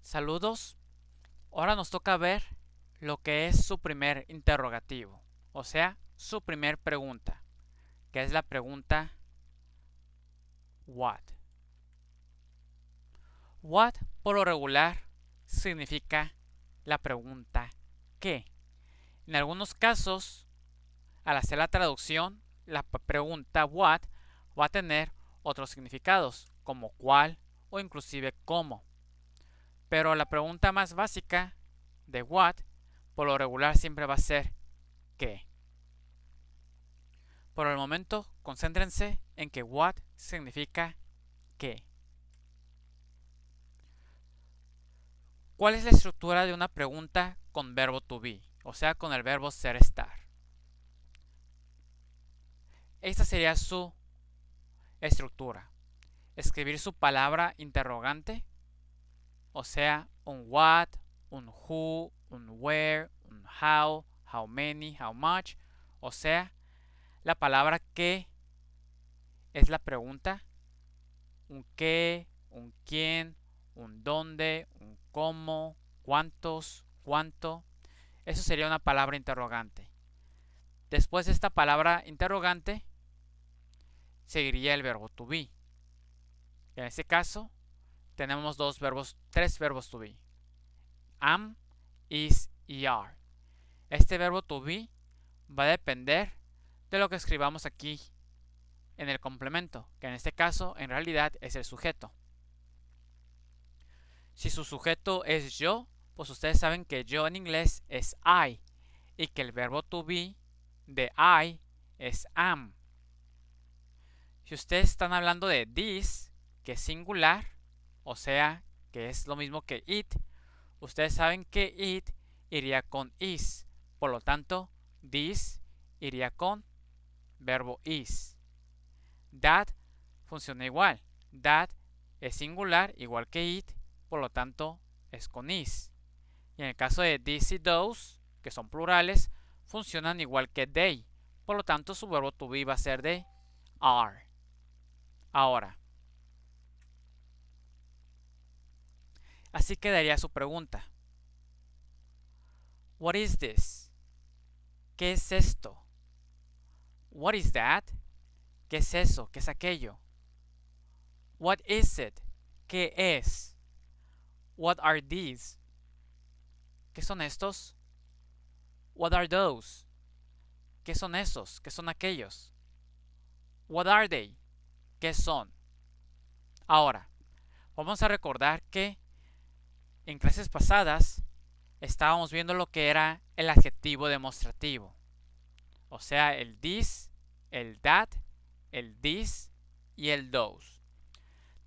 Saludos. Ahora nos toca ver lo que es su primer interrogativo, o sea, su primer pregunta, que es la pregunta what. What, por lo regular, significa la pregunta ¿qué? En algunos casos, al hacer la traducción, la pregunta what va a tener otros significados, como cuál o inclusive cómo. Pero la pregunta más básica de what, por lo regular, siempre va a ser ¿qué? Por el momento, concéntrense en que what significa ¿qué? ¿Cuál es la estructura de una pregunta con verbo to be? O sea, con el verbo ser estar. Esta sería su estructura. Escribir su palabra interrogante, o sea, un what, un who, un where, un how many, how much, o sea, la palabra que es la pregunta, un qué, un quién, un dónde, un cómo, cuántos, cuánto. Eso sería una palabra interrogante. Después de esta palabra interrogante, seguiría el verbo to be. En este caso, tenemos tres verbos to be. Am, is y are. Este verbo to be va a depender de lo que escribamos aquí en el complemento, que en este caso en realidad es el sujeto. Si su sujeto es yo, pues ustedes saben que yo en inglés es I y que el verbo to be de I es am. Si ustedes están hablando de this, que es singular, o sea, que es lo mismo que it, ustedes saben que it iría con is. Por lo tanto, this iría con verbo is. That funciona igual. That es singular, igual que it, por lo tanto, es con is. Y en el caso de this y those, que son plurales, funcionan igual que they. Por lo tanto, su verbo to be va a ser de are. Ahora, así quedaría su pregunta. What is this? ¿Qué es esto? What is that? ¿Qué es eso? ¿Qué es aquello? What is it? ¿Qué es? What are these? ¿Qué son estos? What are those? ¿Qué son esos? ¿Qué son aquellos? What are they? ¿Qué son? Ahora, vamos a recordar que en clases pasadas estábamos viendo lo que era el adjetivo demostrativo. O sea, el this, el that, el this y el those.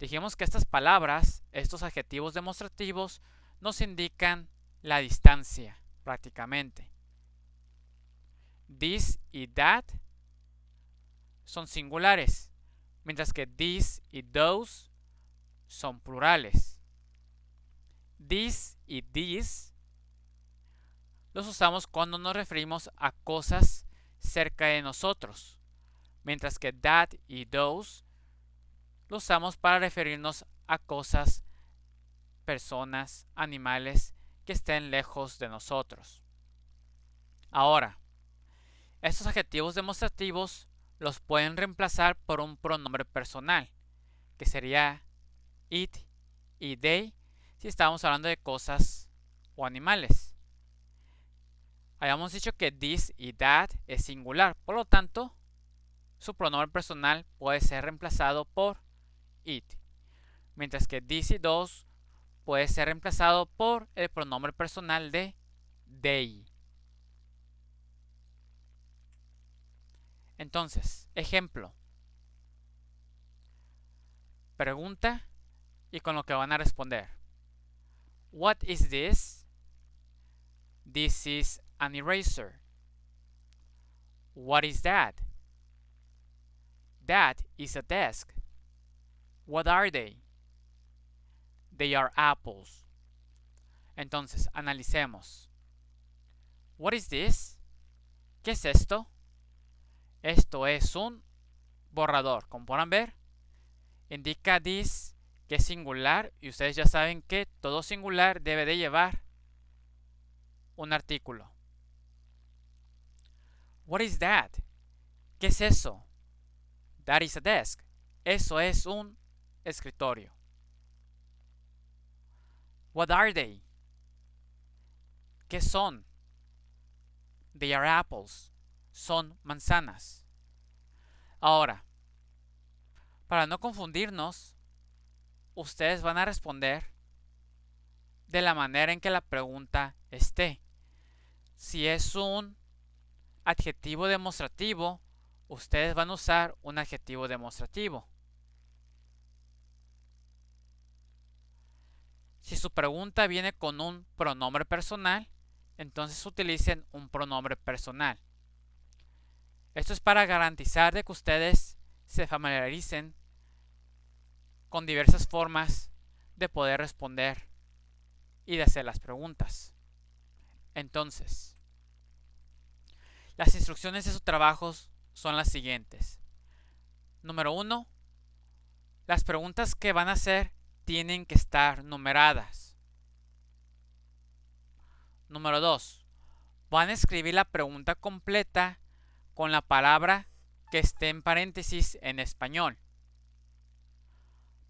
Dijimos que estas palabras, estos adjetivos demostrativos, nos indican la distancia, prácticamente. This y that son singulares, mientras que this y those son plurales. This y these los usamos cuando nos referimos a cosas cerca de nosotros, mientras que that y those lo usamos para referirnos a cosas, personas, animales que estén lejos de nosotros. Ahora, estos adjetivos demostrativos los pueden reemplazar por un pronombre personal, que sería it y they si estamos hablando de cosas o animales. Habíamos dicho que this y that es singular, por lo tanto, su pronombre personal puede ser reemplazado por it, mientras que this y those puede ser reemplazado por el pronombre personal de they. Entonces, ejemplo. Pregunta y con lo que van a responder. What is this? This is an eraser. What is that? That is a desk. What are they? They are apples. Entonces, analicemos. What is this? ¿Qué es esto? Esto es un borrador. Como podrán ver, indica this que es singular y ustedes ya saben que todo singular debe de llevar un artículo. What is that? ¿Qué es eso? That is a desk. Eso es un escritorio. What are they? ¿Qué son? They are apples. Son manzanas. Ahora, para no confundirnos, ustedes van a responder de la manera en que la pregunta esté. Si es un adjetivo demostrativo, ustedes van a usar un adjetivo demostrativo. Si su pregunta viene con un pronombre personal, entonces utilicen un pronombre personal. Esto es para garantizar de que ustedes se familiaricen con diversas formas de poder responder y de hacer las preguntas. Entonces, las instrucciones de sus trabajos son las siguientes. Número 1. Las preguntas que van a hacer tienen que estar numeradas. Número 2. Van a escribir la pregunta completa con la palabra que esté en paréntesis en español.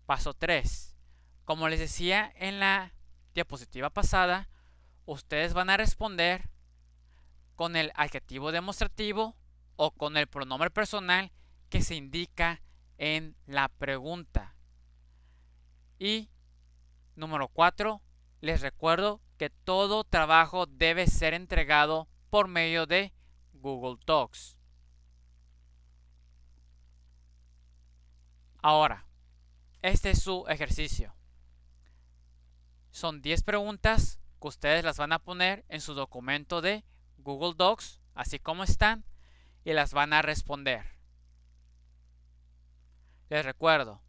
Paso 3. Como les decía en la diapositiva pasada, ustedes van a responder con el adjetivo demostrativo o con el pronombre personal que se indica en la pregunta. Y número 4, les recuerdo que todo trabajo debe ser entregado por medio de Google Docs. Ahora, este es su ejercicio. Son 10 preguntas que ustedes las van a poner en su documento de Google Docs, así como están, y las van a responder. Les recuerdo,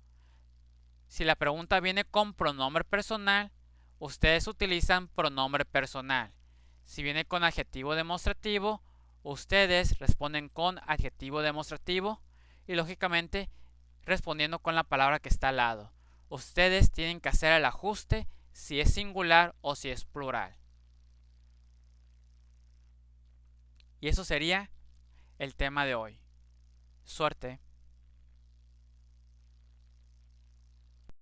si la pregunta viene con pronombre personal, ustedes utilizan pronombre personal. Si viene con adjetivo demostrativo, ustedes responden con adjetivo demostrativo y lógicamente respondiendo con la palabra que está al lado. Ustedes tienen que hacer el ajuste si es singular o si es plural. Y eso sería el tema de hoy. Suerte.